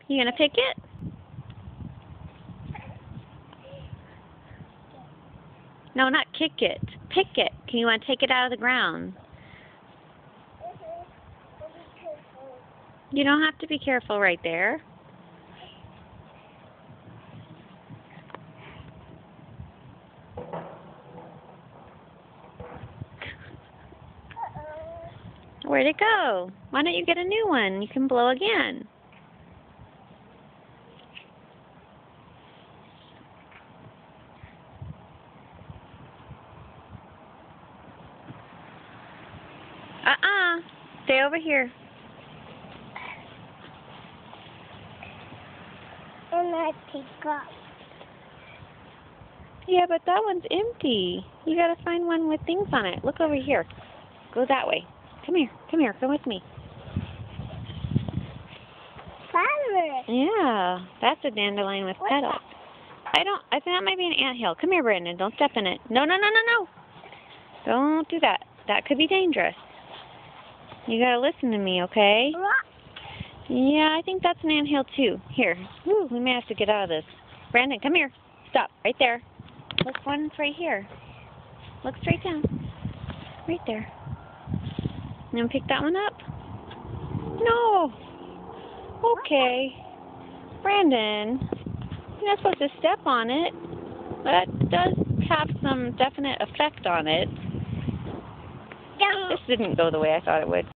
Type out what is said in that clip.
You gonna pick it? No, not kick it. Pick it. You want to take it out of the ground. You don't have to be careful right there. Where'd it go? Why don't you get a new one? You can blow again. Stay over here. And I pick up. Yeah, but that one's empty. You gotta find one with things on it. Look over here. Go that way. Come here. Come here. Come with me. Flowers. Yeah, that's a dandelion with What's petals. I think that might be an anthill. Come here, Brandon. Don't step in it. No, no, no, no, no. Don't do that. That could be dangerous. You gotta listen to me, okay? Yeah, I think that's an anthill too. Here. Woo, we may have to get out of this. Brandon, come here. Stop. Right there. Look, one's right here. Look straight down. Right there. You gonna pick that one up? No. Okay. Brandon, you're not supposed to step on it. That does have some definite effect on it. This didn't go the way I thought it would.